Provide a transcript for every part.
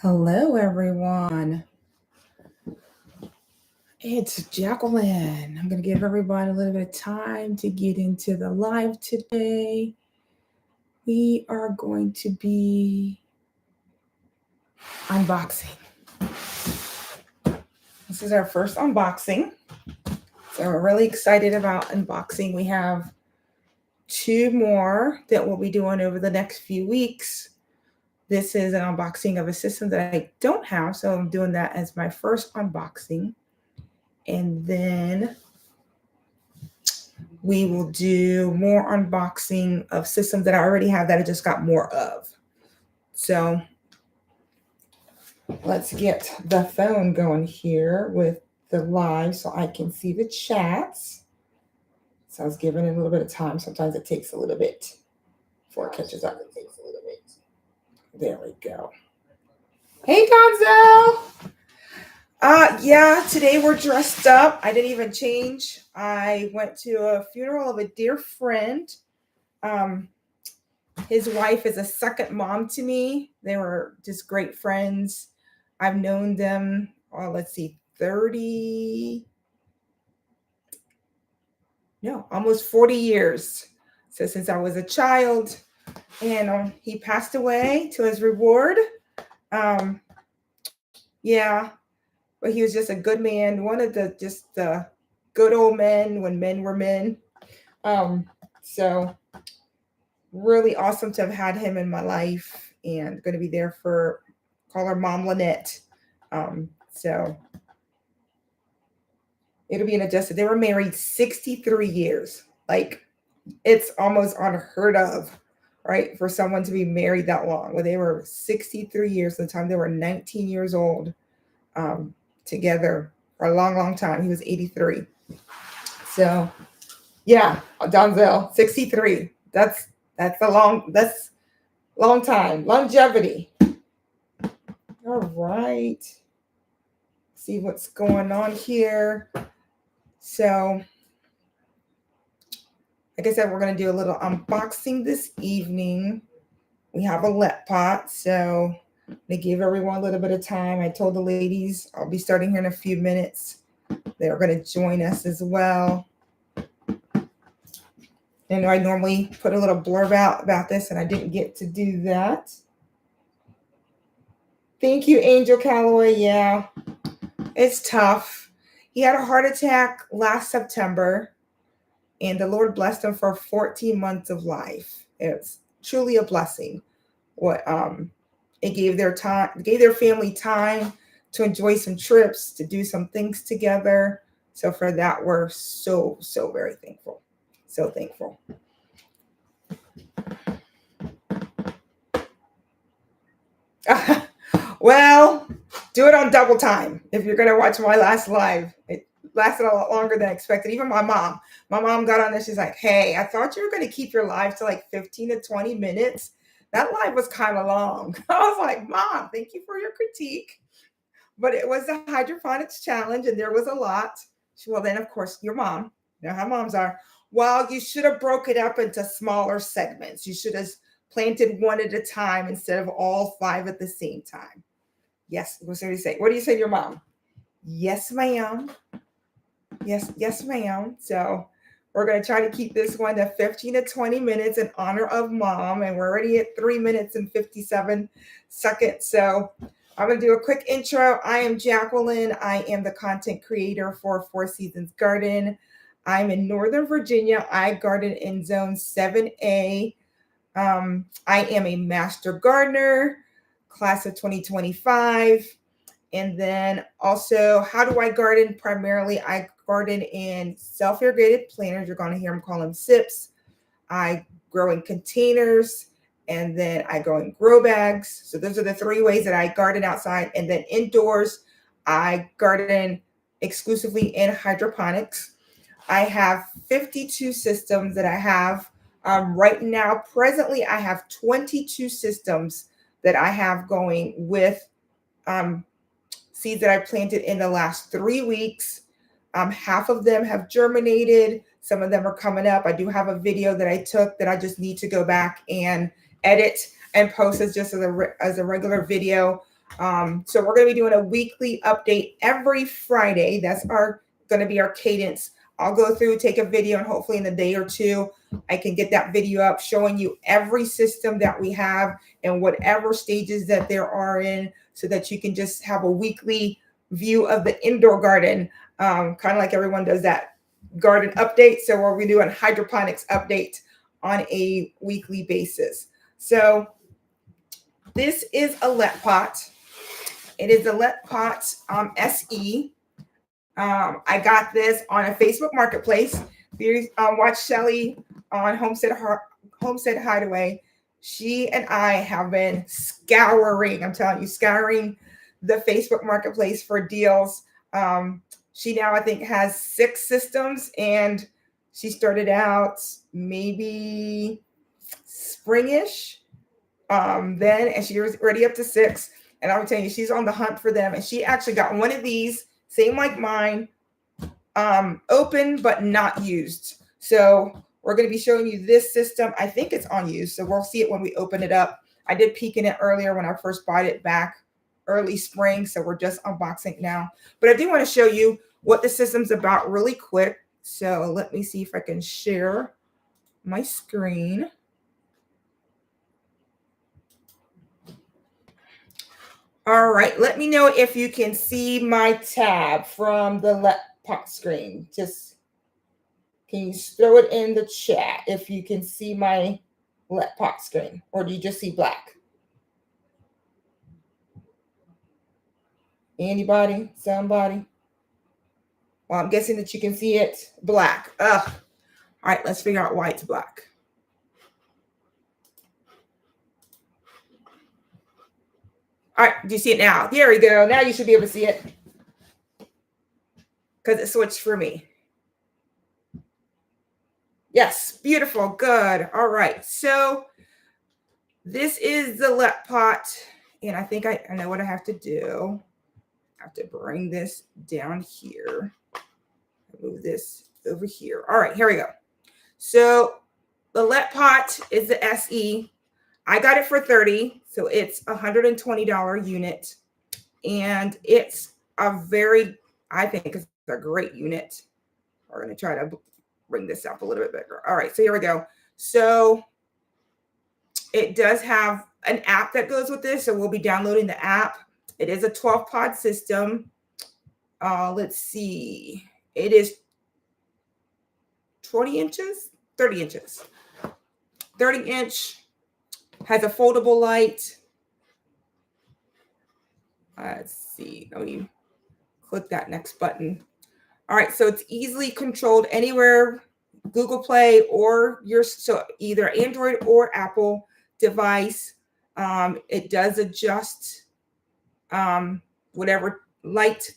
Hello, everyone. It's Jacqueline. I'm going to give everybody a little bit of time to get into the live today. We are going to be unboxing. This is our first unboxing. So we're really excited about unboxing. We have 2 more that we'll be doing over the next few weeks. This is an unboxing of a system that I don't have, so I'm doing that as my first unboxing. And then we will do more unboxing of systems that I already have that I just got more of. So let's get the phone going here with the live so I can see the chats. So I was giving it a little bit of time. Sometimes it takes a little bit before it catches up. There we go. Hey, Gonzo. Yeah, today we're dressed up. I didn't even change. I went to a funeral of a dear friend. His wife is a second mom to me. They were just great friends. I've known them, almost 40 years. So since I was a child, and he passed away to his reward. Yeah, but he was just a good man. One of the good old men when men were men. So really awesome to have had him in my life, and going to be there for, call her Mom Lynette. So it'll be an adjusted. They were married 63 years. Like, it's almost unheard of, right? For someone to be married that long. Well, they were 63 years at the time. They were 19 years old together for a long, long time. He was 83. So yeah, Donzel, 63. That's long time. Longevity. All right. See what's going on here. So, like I said, we're going to do a little unboxing this evening. We have a LetPot, so I'm going to give everyone a little bit of time. I told the ladies I'll be starting here in a few minutes. They're going to join us as well. And I normally put a little blurb out about this, and I didn't get to do that. Thank you, Angel Calloway. Yeah, it's tough. He had a heart attack last September, and the Lord blessed him for 14 months of life. It's truly a blessing. It gave their family time to enjoy some trips, to do some things together. So for that, we're so very thankful. So thankful. Well, do it on double time if you're going to watch my last live. It lasted a lot longer than I expected. Even my mom got on there. She's like, hey, I thought you were going to keep your live to like 15 to 20 minutes. That live was kind of long. I was like, Mom, thank you for your critique. But it was the hydroponics challenge, and there was a lot. Well, then, of course, your mom, you know how moms are. Well, you should have broke it up into smaller segments. You should have planted one at a time instead of all 5 at the same time. Yes. What do you say? What do you say to your mom? Yes, ma'am. Yes, ma'am. So we're going to try to keep this one to 15 to 20 minutes in honor of Mom. And we're already at 3 minutes and 57 seconds. So I'm going to do a quick intro. I am Jacqueline. I am the content creator for Four Seasons Garden. I'm in Northern Virginia. I garden in Zone 7A. I am a master gardener, class of 2025. And then also, how do I garden? Primarily, I garden in self-irrigated planters. You're going to hear them call them SIPs. I grow in containers, and then I grow in grow bags. So those are the 3 ways that I garden outside. And then indoors, I garden exclusively in hydroponics. I have 52 systems that I have. Right now, presently, I have 22 systems that I have going with seeds that I planted in the last 3 weeks. Half of them have germinated. Some of them are coming up. I do have a video that I took that I just need to go back and edit and post as just as a regular video. So we're going to be doing a weekly update every Friday. That's going to be our cadence. I'll go through, take a video, and hopefully in a day or two, I can get that video up showing you every system that we have and whatever stages that there are in, so that you can just have a weekly view of the indoor garden, kind of like everyone does that garden update. So we'll be doing hydroponics update on a weekly basis. So this is a LetPot. It is the LetPot SE. I got this on a Facebook Marketplace. If you watch Shelly on Homestead Hideaway, she and I have been scouring, I'm telling you, scouring the Facebook Marketplace for deals. She now, I think, has 6 systems, and she started out maybe springish then, and she was already up to 6. And I'm telling you, she's on the hunt for them. And she actually got one of these, same like mine, open but not used. So we're going to be showing you this system. I think it's unused, so we'll see it when we open it up. I did peek in it earlier when I first bought it back early spring, so we're just unboxing it now. But I do want to show you what the system's about really quick. So let me see if I can share my screen. All right, let me know if you can see my tab from the LetPot screen. Just can you throw it in the chat if you can see my LetPot screen, or do you just see black? Anybody? Somebody? Well, I'm guessing that you can see it black. Ugh. All right, let's figure out why it's black. All right, do you see it now? There we go. Now you should be able to see it because it switched for me. Yes, beautiful, good. All right, so this is the LetPot, and I think I know what I have to do. I have to bring this down here. Move this over here. All right, here we go. So the LetPot is the SE. I got it for $30, so it's a $120 unit, and it's a I think it's a great unit. We're going to try to bring this up a little bit bigger. All right, so here we go. So it does have an app that goes with this, so we'll be downloading the app. It is a 12-pod system. Let's see. It is 20 inches, 30 inches. 30-inch. Has a foldable light. Let's see. Let me click that next button. All right, so it's easily controlled anywhere, Google Play or so either Android or Apple device. It does adjust whatever light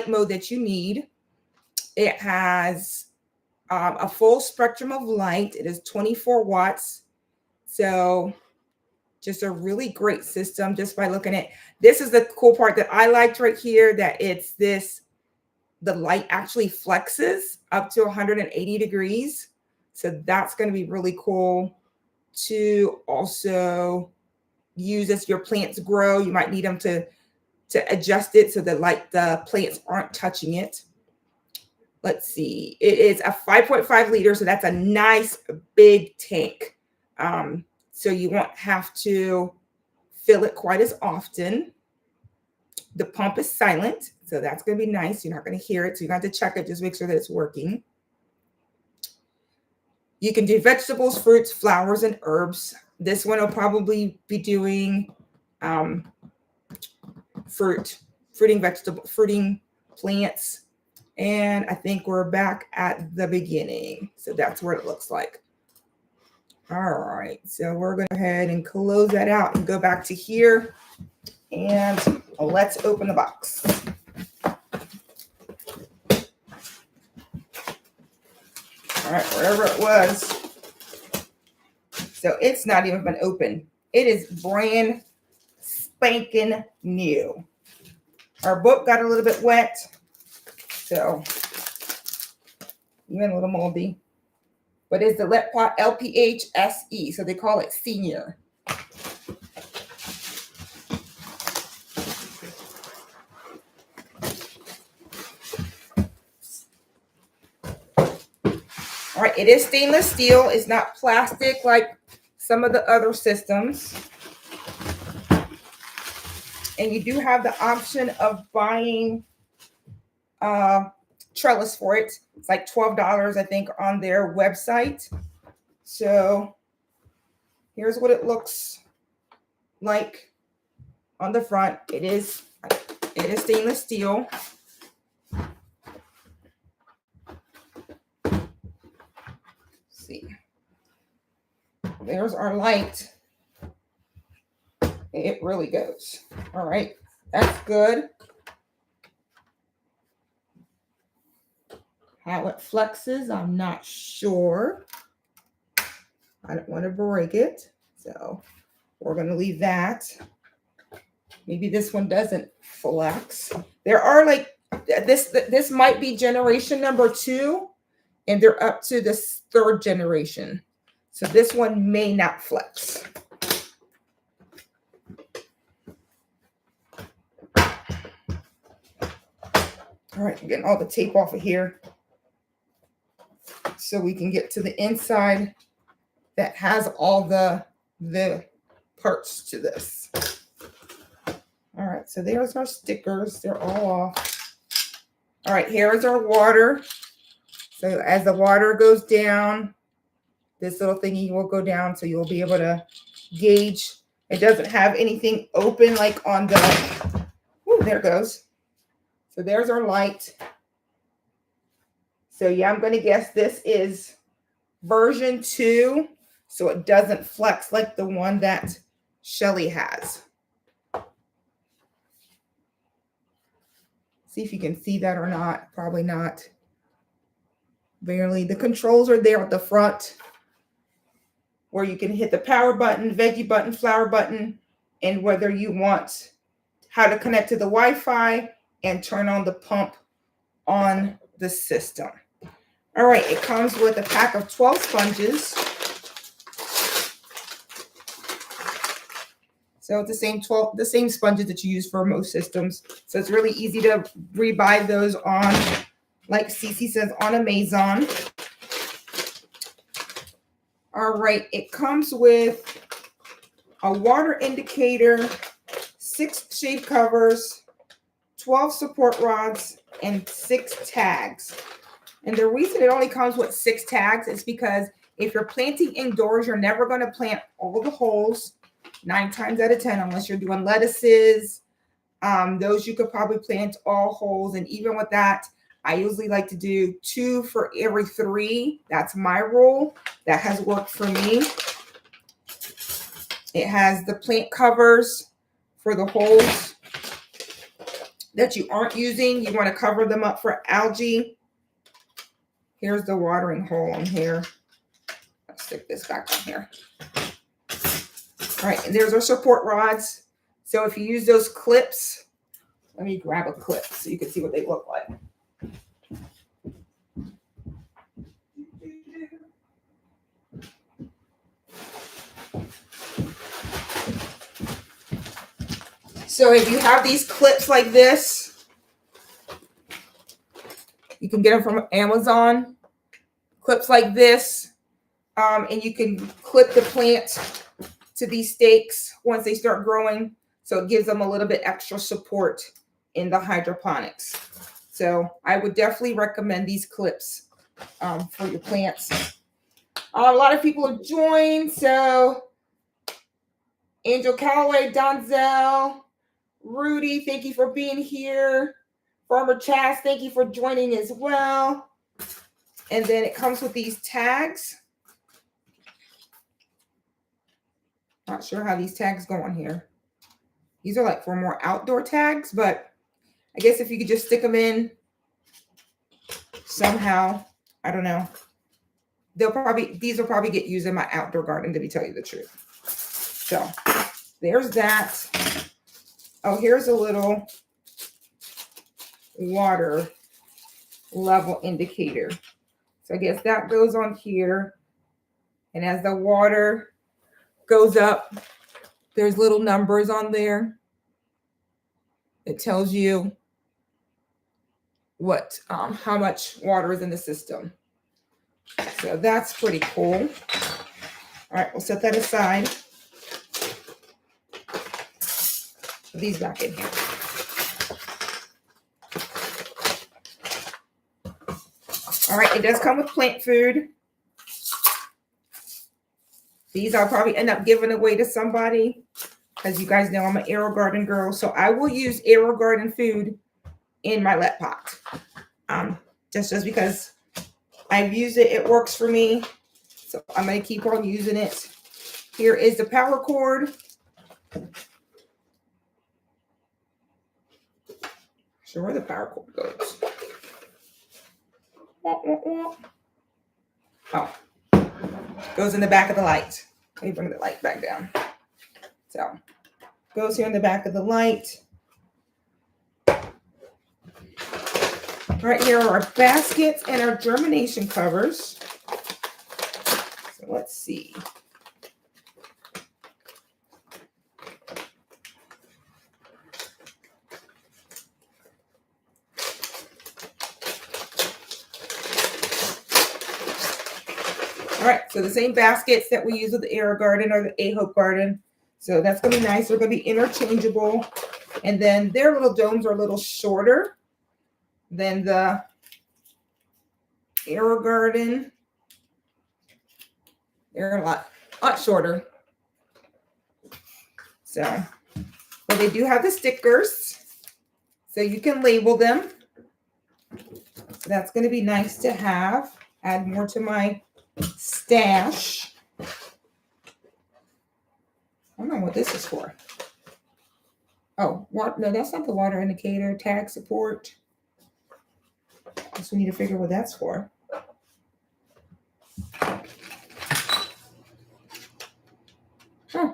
mode that you need. It has a full spectrum of light. It is 24 watts. So just a really great system just by looking at. This is the cool part that I liked right here, that the light actually flexes up to 180 degrees. So that's going to be really cool to also use as your plants grow. You might need them to adjust it so that the plants aren't touching it. Let's see. It is a 5.5 liter, so that's a nice big tank. So you won't have to fill it quite as often. The pump is silent, so that's going to be nice. You're not going to hear it, so you have to check it. Just make sure that it's working. You can do vegetables, fruits, flowers, and herbs. This one will probably be doing fruiting plants. And I think we're back at the beginning. So that's what it looks like. All right, so we're going to go ahead and close that out and go back to here. And let's open the box. All right, wherever it was. So it's not even been opened. It is brand spanking new. Our book got a little bit wet, so even a little moldy. But it's the LetPot LPH SE, so they call it senior. All right, it is stainless steel. It's not plastic like some of the other systems. And you do have the option of buying trellis for it. It's like $12, I think, on their website. So here's what it looks like on the front. It is stainless steel. Let's see. There's our light. It really goes. All right, that's good. How it flexes, I'm not sure. I don't want to break it, so we're going to leave that. Maybe this one doesn't flex. There are like this might be generation number 2, and they're up to this 3rd generation. So this one may not flex. All right, I'm getting all the tape off of here so we can get to the inside that has all the parts to this. All right, so there's our stickers. They're all off. All right, here's our water. So as the water goes down, this little thingy will go down, so you'll be able to gauge. It doesn't have anything open like on the, ooh, there it goes. So there's our light. So yeah, I'm going to guess this is version 2, so it doesn't flex like the one that Shelly has. See if you can see that or not. Probably not. Barely. The controls are there at the front where you can hit the power button, veggie button, flower button, and whether you want how to connect to the Wi-Fi and turn on the pump on the system. All right, it comes with a pack of 12 sponges. So it's the same sponges that you use for most systems. So it's really easy to rebuy those on, like Cece says, on Amazon. All right, it comes with a water indicator, 6 shade covers, 12 support rods, and 6 tags. And the reason it only comes with 6 tags is because if you're planting indoors, you're never going to plant all the holes 9 times out of 10, unless you're doing lettuces. Those you could probably plant all holes. And even with that, I usually like to do 2 for every 3. That's my rule. That has worked for me. It has the plant covers for the holes that you aren't using. You want to cover them up for algae. Here's the watering hole on here. Let's stick this back on here. All right, and there's our support rods. So if you use those clips, let me grab a clip so you can see what they look like. So if you have these clips like this, you can get them from Amazon. Clips like this, and you can clip the plant to these stakes once they start growing. So it gives them a little bit extra support in the hydroponics. So I would definitely recommend these clips for your plants. A lot of people have joined. So Angel Calloway, Donzel, Rudy, thank you for being here. Farmer Chas, thank you for joining as well. And then it comes with these tags. Not sure how these tags go on here. These are like for more outdoor tags, but I guess if you could just stick them in somehow, I don't know. These will probably get used in my outdoor garden, to tell you the truth. So there's that. Oh, here's a little water level indicator. So I guess that goes on here. And as the water goes up, there's little numbers on there. It tells you what how much water is in the system. So that's pretty cool. All right, we'll set that aside. Put these back in here. All right, it does come with plant food. These I'll probably end up giving away to somebody, because you guys know I'm an AeroGarden girl. So I will use AeroGarden food in my LetPot. Just because I've used it, it works for me. So I'm going to keep on using it. Here is the power cord. Sure where the power cord goes. Oh, goes in the back of the light. Let me bring the light back down. So goes here in the back of the light. All right, here are our baskets and our germination covers. So let's see. All right, so the same baskets that we use with the AeroGarden or the A-Hope Garden. So that's going to be nice. They're going to be interchangeable. And then their little domes are a little shorter than the AeroGarden. They're a lot shorter. So, but they do have the stickers, so you can label them. So that's going to be nice to have. Add more to my stash. I don't know what this is for. Oh, what? No, that's not the water indicator. Tag support. Guess we need to figure what that's for. Huh.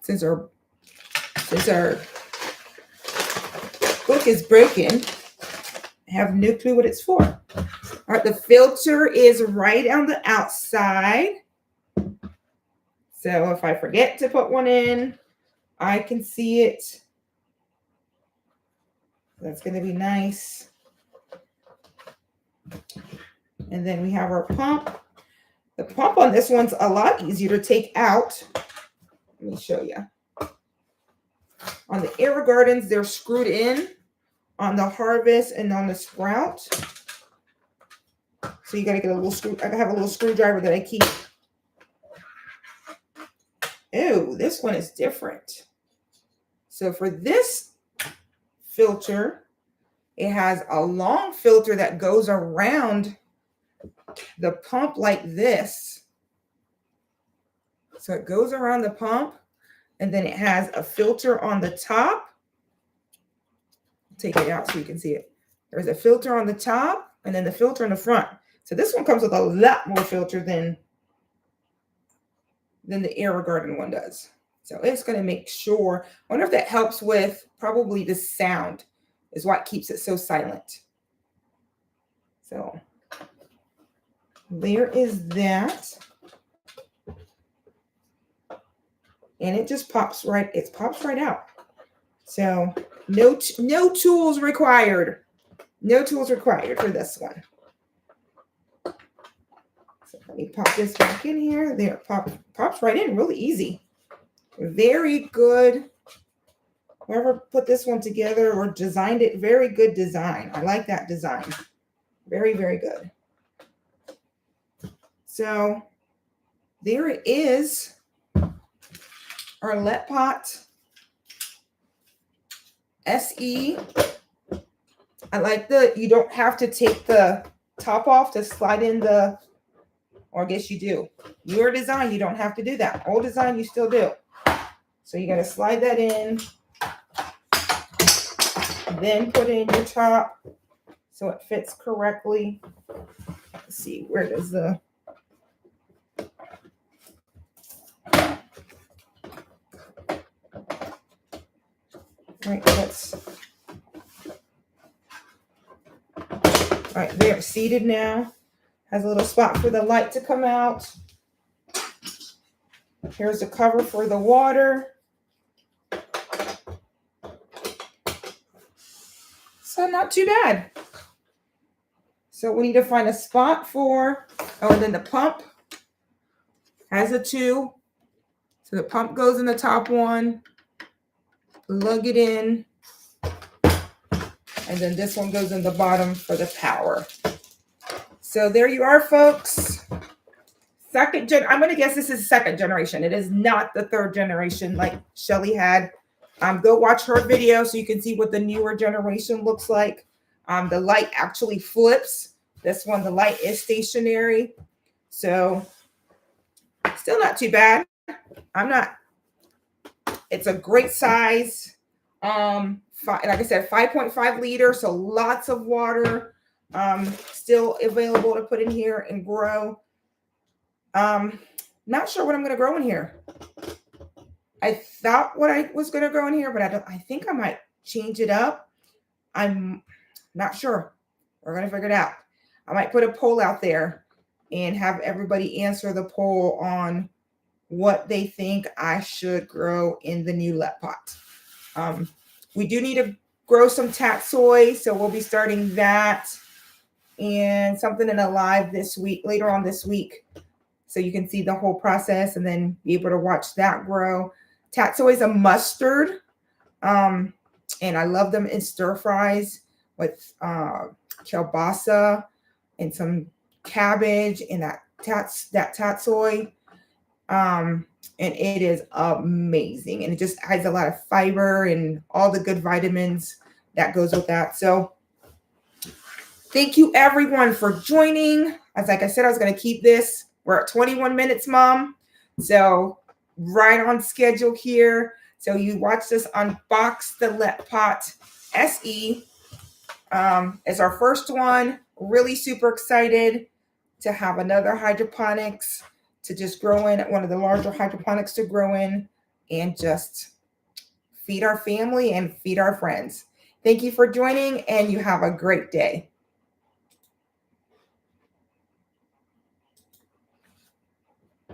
Since our book is broken, I have no clue what it's for. All right, the filter is right on the outside. So if I forget to put one in, I can see it. That's going to be nice. And then we have our pump. The pump on this one's a lot easier to take out. Let me show you. On the AeroGardens, they're screwed in on the Harvest and on the Sprout. So you got to get a little screw. I have a little screwdriver that I keep. Oh, this one is different. So for this filter, it has a long filter that goes around the pump like this. So it goes around the pump, and then it has a filter on the top. Take it out so you can see it. There's a filter on the top, and then the filter in the front. So this one comes with a lot more filter than the AeroGarden one does. So it's going to make sure. I wonder if that helps with probably the sound is what keeps it so silent. So there is that. And it just pops right, it pops right out. So no tools required. No tools required for this one. So let me pop this back in here. There, pops right in, really easy. Very good. Whoever put this one together or designed it, very good design. I like that design. Very, very good. So there it is. Our LetPot SE. I like you don't have to take the top off to slide in the, or I guess you do. Your design, you don't have to do that. Old design, you still do. So you got to slide that in, then put in your top so it fits correctly. Let's see, where does the, right, right there, it's seated now. Has a little spot for the light to come out. Here's the cover for the water. So not too bad. So we need to find a spot for, oh, and then the pump has a 2. So the pump goes in the top one, plug it in, and then this one goes in the bottom for the power. So there you are, folks. I'm going to guess this is second generation. It is not the third generation like Shelly had. Go watch her video so you can see what the newer generation looks like. The light actually flips. This one, the light is stationary. So still not too bad. It's a great size. Like I said, 5.5 liters, so lots of water. Still available to put in here and grow. Not sure what I'm going to grow in here. I thought what I was going to grow in here, but I think I might change it up. I'm not sure. We're going to figure it out. I might put a poll out there and have everybody answer the poll on what they think I should grow in the new LetPot. We do need to grow some tatsoi, so we'll be starting that and something in a live this week, later on this week, so you can see the whole process and then be able to watch that grow. Tatsoi is a mustard, and I love them in stir fries with kielbasa and some cabbage and that tatsoi. And it is amazing, and it just has a lot of fiber and all the good vitamins that goes with that. So thank you everyone for joining. Like I said, I was going to keep this. We're at 21 minutes, Mom. So right on schedule here. So you watched us unbox the LetPot SE. It's our first one. Really super excited to have another hydroponics to just grow in, one of the larger hydroponics to grow in and just feed our family and feed our friends. Thank you for joining, and you have a great day.